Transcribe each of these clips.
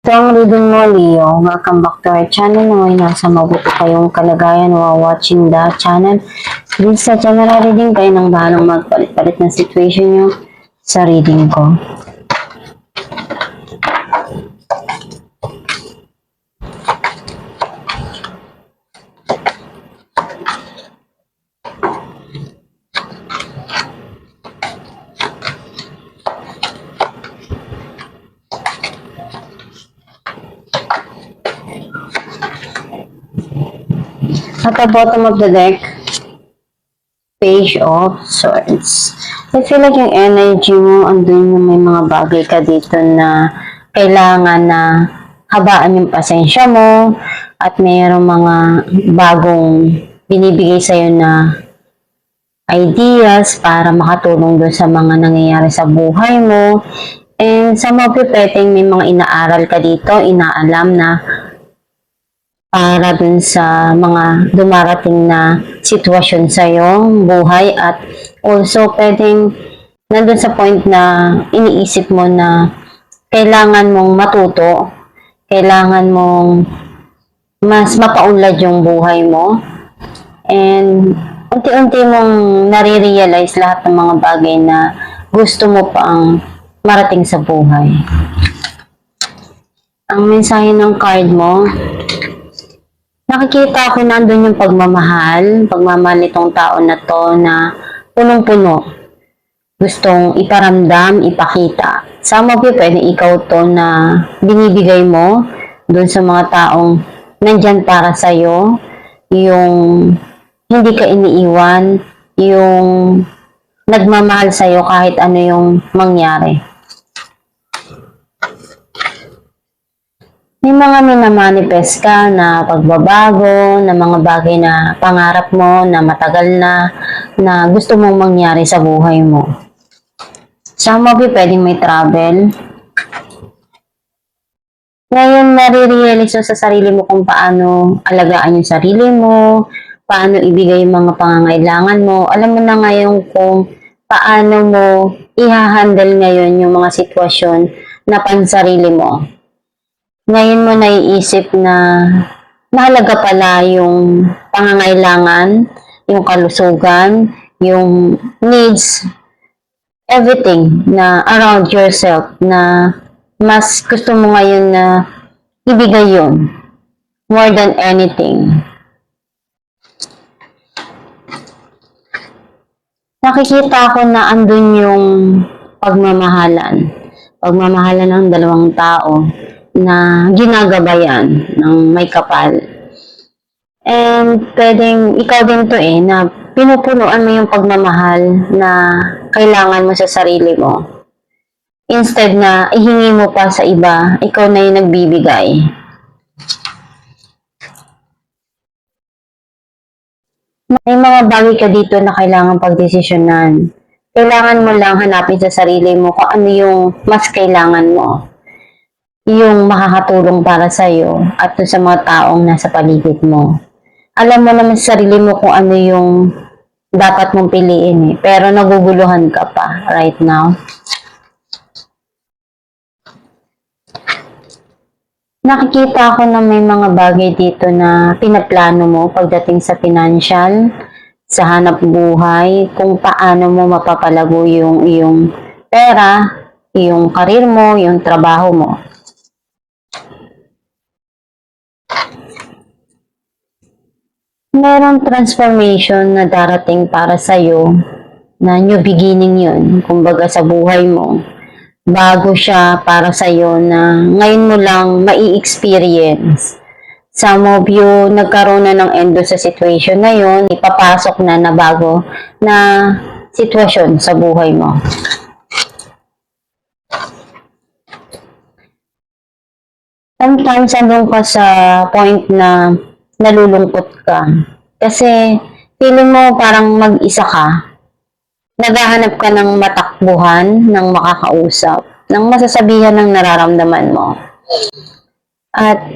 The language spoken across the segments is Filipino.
Ito ang reading mo, Leo. Welcome back to our channel. Ngayon, nasa mabuti kayong kalagayan while watching the channel. Please, sa general reading, kayo nang bahalang magpalit-palit ng situation nyo sa reading ko. At the bottom of the deck, Page of Swords. I feel like yung energy mo, andun yung may mga bagay ka dito na kailangan na habaan yung pasensya mo at mayroong mga bagong binibigay sa'yo na ideas para makatulong doon sa mga nangyayari sa buhay mo. And some of you petting, may mga inaaral ka dito, inaalam na para dun sa mga dumarating na sitwasyon sa iyong buhay at also pwedeng nandun sa point na iniisip mo na kailangan mong matuto, kailangan mong mas mapaunlad yung buhay mo and unti-unti mong nare-realize lahat ng mga bagay na gusto mo pang marating sa buhay. Ang mensahe ng card mo, nakikita ko nandun yung pagmamahal nitong tao na to na punong-puno. Gustong iparamdam, ipakita. Some of you, pwede ikaw to na binibigay mo dun sa mga taong nandyan para sa'yo. Yung hindi ka iniiwan, yung nagmamahal sa'yo kahit ano yung mangyari. May mga minamanifest ka na pagbabago, na mga bagay na pangarap mo, na matagal na gusto mong mangyari sa buhay mo. Some of you pwedeng may travel. Ngayon, nare-realize sa sarili mo kung paano alagaan yung sarili mo, paano ibigay yung mga pangangailangan mo. Alam mo na ngayon kung paano mo i-handle ngayon yung mga sitwasyon na pansarili mo. Ngayon mo naiisip na mahalaga pala yung pangangailangan, yung kalusugan, yung needs, everything na around yourself na mas gusto mo ngayon na ibigay yun more than anything. Nakikita ko na andun yung pagmamahalan ng dalawang tao na ginagabayan ng may kapal. And pwedeng ikaw din to na pinupunuan mo yung pagmamahal na kailangan mo sa sarili mo. Instead na ihingi mo pa sa iba, ikaw na yung nagbibigay. May mga bagay ka dito na kailangan pagdesisyonan. Kailangan mo lang hanapin sa sarili mo kung ano yung mas kailangan mo. Yung makakatulong para sa'yo at sa mga taong nasa paligid mo. Alam mo naman sa sarili mo kung ano yung dapat mong piliin pero naguguluhan ka pa right now. Nakikita ko na may mga bagay dito na pinaplano mo pagdating sa financial, sa hanap buhay, kung paano mo mapapalago yung iyong pera, yung karir mo, yung trabaho mo. Merong transformation na darating para sa'yo na new beginning yun, kumbaga sa buhay mo. Bago siya para sa'yo na ngayon mo lang mai-experience. Some of you nagkaroon na ng endo sa situation na yun, ipapasok na bago na sitwasyon sa buhay mo. Sometimes andun ka sa point na nalulungkot ka. Kasi feeling mo parang mag-isa ka. Naghahanap ka ng matakbuhan, ng makakausap, ng masasabihan ng nararamdaman mo. At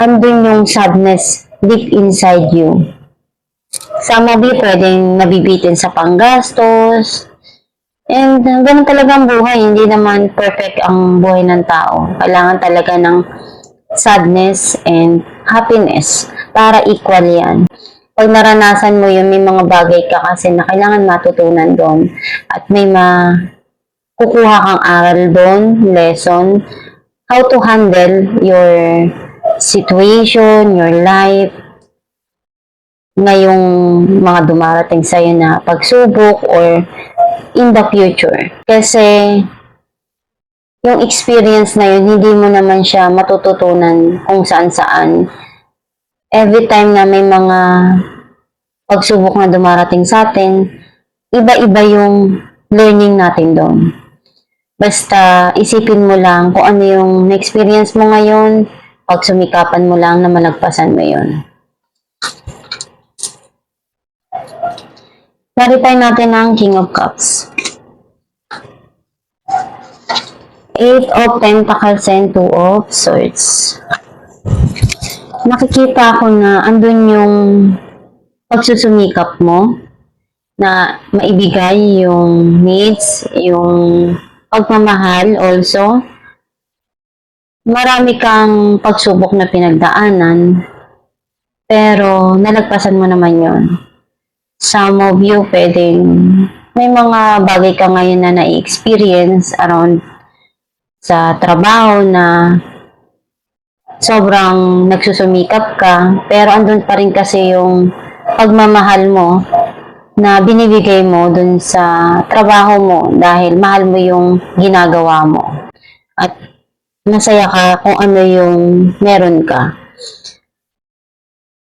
andun yung sadness deep inside you. Some of you pwedeng nabibitin sa panggastos, And ganun talaga ang buhay. Hindi naman perfect ang buhay ng tao. Kailangan talaga ng sadness and happiness para equal yan. Pag naranasan mo yun, may mga bagay ka kasi na kailangan matutunan doon. At may kukuha kang aral doon, lesson, how to handle your situation, your life, ngayong mga dumarating sa'yo na pagsubok or in the future. Kasi yung experience na yun, hindi mo naman siya matututunan kung saan-saan. Every time na may mga pagsubok na dumarating sa atin, iba-iba yung learning natin doon. Basta isipin mo lang kung ano yung na-experience mo ngayon, pag sumikapan mo lang na malagpasan mo yun. Clarify natin ang King of Cups. Eight of Pentacles and Two of Swords. Nakikita ko na andun yung pagsusumikap mo na maibigay yung needs, yung pagmamahal also. Marami kang pagsubok na pinagdaanan, pero nalagpasan mo naman yon. Some of you pwedeng may mga bagay ka ngayon na na-experience around sa trabaho na sobrang nagsusumikap ka, pero andun pa rin kasi yung pagmamahal mo na binibigay mo dun sa trabaho mo dahil mahal mo yung ginagawa mo. At masaya ka kung ano yung meron ka.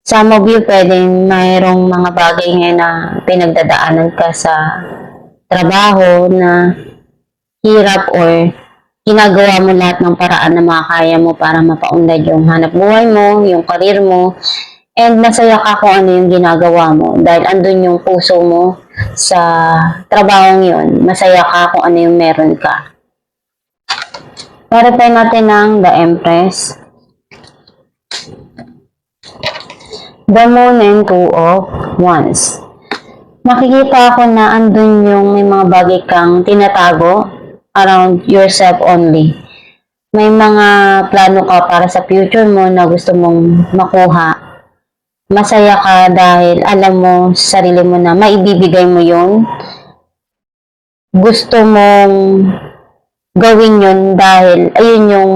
Some of you pwedeng mayroong mga bagay ngayon na pinagdadaanan ka sa trabaho na hirap or ginagawa mo lahat ng paraan na makakaya mo para mapaunlad yung hanap buhay mo, yung karir mo, and masaya ka kung ano yung ginagawa mo dahil andun yung puso mo sa trabahong yun. Masaya ka kung ano yung meron ka. Clarify natin ng The Empress, The Moon, and Two of Wands. Makikita ko na andun yung may mga bagay kang tinatago around yourself only. May mga plano ka para sa future mo na gusto mong makuha. Masaya ka dahil alam mo sa sarili mo na maibibigay mo yun. Gusto mong gawin yun dahil ayun yung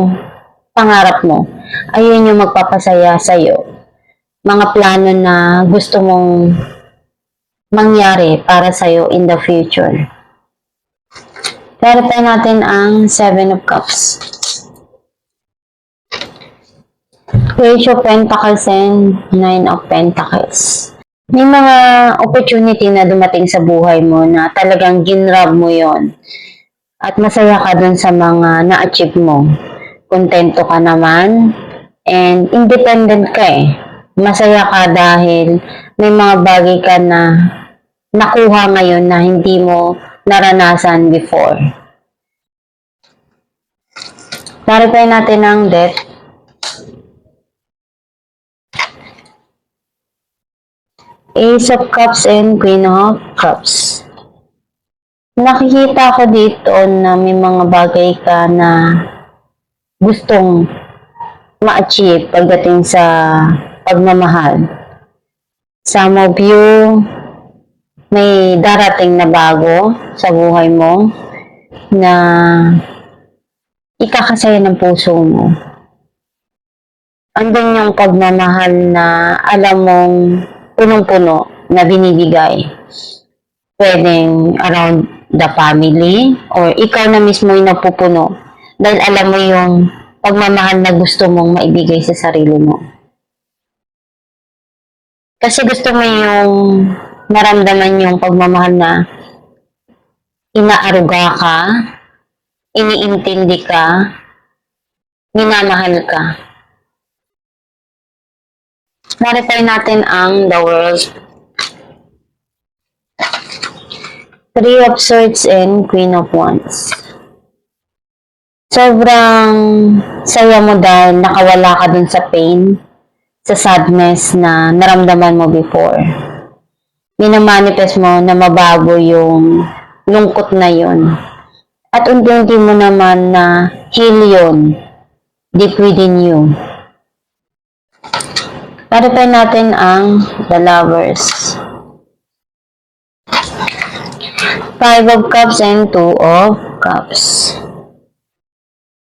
pangarap mo. Ayun yung magpapasaya sa'yo. Mga plano na gusto mong mangyari para sa'yo in the future. Clarify natin ang Seven of Cups. Page of Pentacles and Nine of Pentacles. May mga opportunity na dumating sa buhay mo na talagang ginrab mo yon at masaya ka dun sa mga na-achieve mo. Kontento ka naman and independent ka eh. Masaya ka dahil may mga bagay ka na nakuha ngayon na hindi mo naranasan before. Clarify natin ang Death. Ace of Cups and Queen of Cups. Nakikita ko dito na may mga bagay ka na gustong ma-achieve pagdating sa pagmamahal. Some of you may darating na bago sa buhay mo na ikakasaya ng puso mo. Andun yung pagmamahal na alam mong punong-puno na binibigay. Pwedeng around the family or ikaw na mismo yung napupuno dahil alam mo yung pagmamahal na gusto mong maibigay sa sarili mo. Kasi gusto mo yung naramdaman yung pagmamahal na inaaruga ka, iniintindi ka, minamahal ka. Clarify natin ang The World. Three of Swords and Queen of Wands. Sobrang saya mo dahil nakawala ka dun sa pain, sa sadness na naramdaman mo before. Minamanifest mo na mabago yung lungkot na yon. At unti-unti mo naman na heal yun deep within you. Clarify natin ang the Lovers. 5 of Cups and 2 of Cups.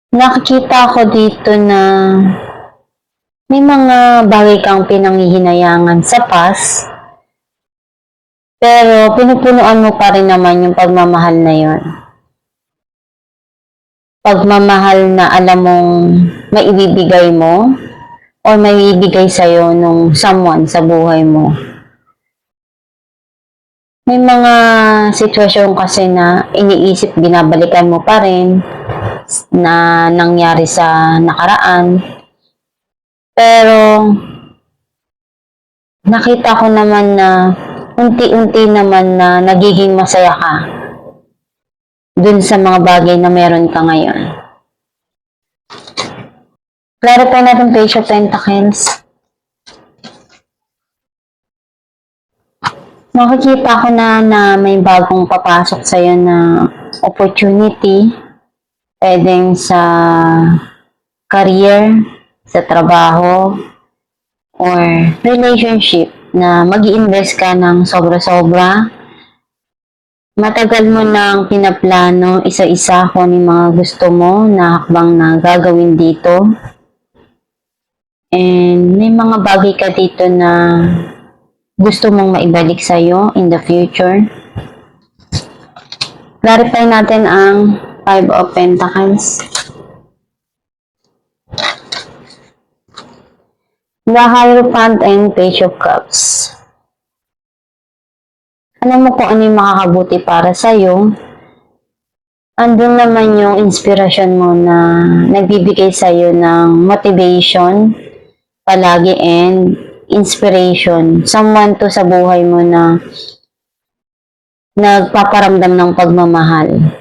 Nakikita ko dito na may mga bagay kang pinanghihinayangan sa past, pero pinupunuan mo pa rin naman yung pagmamahal na yon. Pagmamahal na alam mong maibibigay mo o maibibigay sa'yo nung someone sa buhay mo. May mga sitwasyon kasi na iniisip, binabalikan mo pa rin na nangyari sa nakaraan. Pero nakita ko naman na unti-unti naman na nagiging masaya ka dun sa mga bagay na meron ka ngayon. Clarify natin Page of Pentacles. Makikita ko na may bagong papasok sa'yo na opportunity. Pwedeng sa career, sa trabaho, or relationship na mag-i-invest ka ng sobra-sobra. Matagal mo nang pinaplano isa-isa kung ano yung mga gusto mo na hakbang na gagawin dito. And may mga bagay ka dito na gusto mong maibalik sa'yo in the future. Clarify natin ang 5 of Pentacles. The Hierophant and Page of Cups. Alam mo kung ano yung makakabuti para sa'yo. Andun naman yung inspirasyon mo na nagbibigay sa'yo ng motivation palagi and inspiration. Someone to sa buhay mo na nagpaparamdam ng pagmamahal.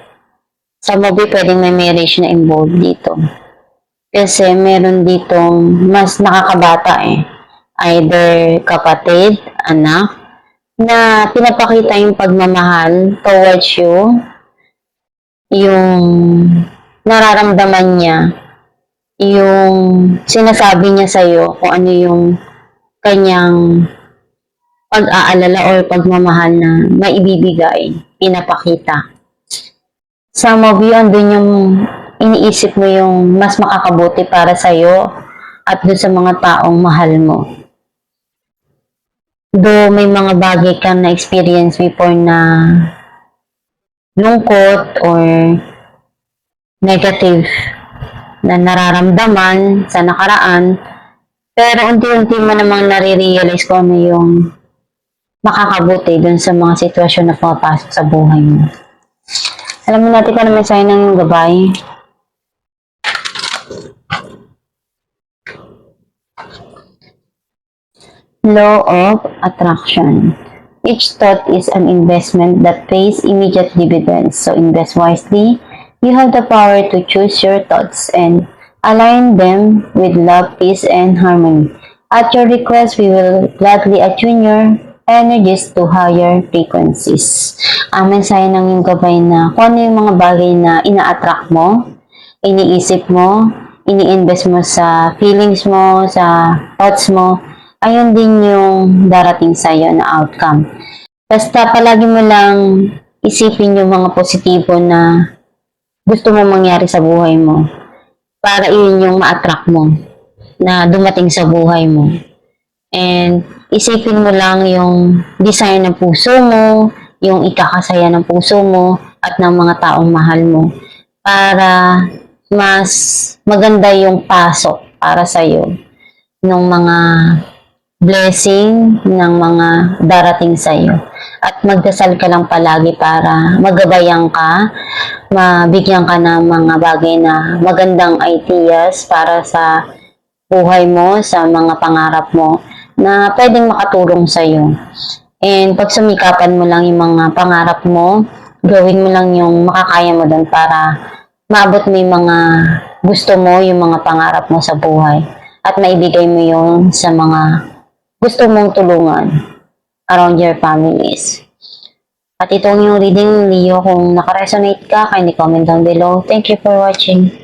Sa movie, pwedeng may marriage na involved dito. Kasi meron ditong mas nakakabata Either kapatid, anak, na pinapakita yung pagmamahal towards you, yung nararamdaman niya, yung sinasabi niya sa'yo kung ano yung kanyang pag-aalala or pagmamahal na maibibigay, pinapakita. Sa movie, andun yung iniisip mo yung mas makakabuti para sa'yo at doon sa mga taong mahal mo. Though may mga bagay kang na-experience before na lungkot or negative na nararamdaman sa nakaraan, pero unti-unti mo namang nare-realize kung ano yung makakabuti dun sa mga sitwasyon na pumapasok sa buhay mo. Alam mo natin kung ano mensahe ng gabay. Law of Attraction. Each thought is an investment that pays immediate dividends, so invest wisely. You have the power to choose your thoughts and align them with love, peace, and harmony. At your request, we will gladly attune your energies to higher frequencies. Ang mensahe ng iyong gabay na kung ano yung mga bagay na ina-attract mo, iniisip mo, ini-invest mo sa feelings mo, sa thoughts mo, ayun din yung darating sa'yo na outcome. Basta palagi mo lang isipin yung mga positibo na gusto mo mangyari sa buhay mo para yun yung ma-attract mo na dumating sa buhay mo. And isipin mo lang yung desire ng puso mo, yung ikakasaya ng puso mo at ng mga taong mahal mo para mas maganda yung pasok para sa'yo ng mga blessing ng mga darating sa iyo. At magdasal ka lang palagi para magabayan ka, mabigyan ka ng mga bagay na magandang ideas para sa buhay mo, sa mga pangarap mo na pwedeng makatulong sa iyo. And pag sumikapan mo lang yung mga pangarap mo, gawin mo lang yung makakaya mo doon para maabot mo yung mga gusto mo, yung mga pangarap mo sa buhay. At maibigay mo yung sa mga gusto mong tulungan around your families. At ito ang yung reading, Leo. Kung nakaresonate ka, kindly comment down below. Thank you for watching.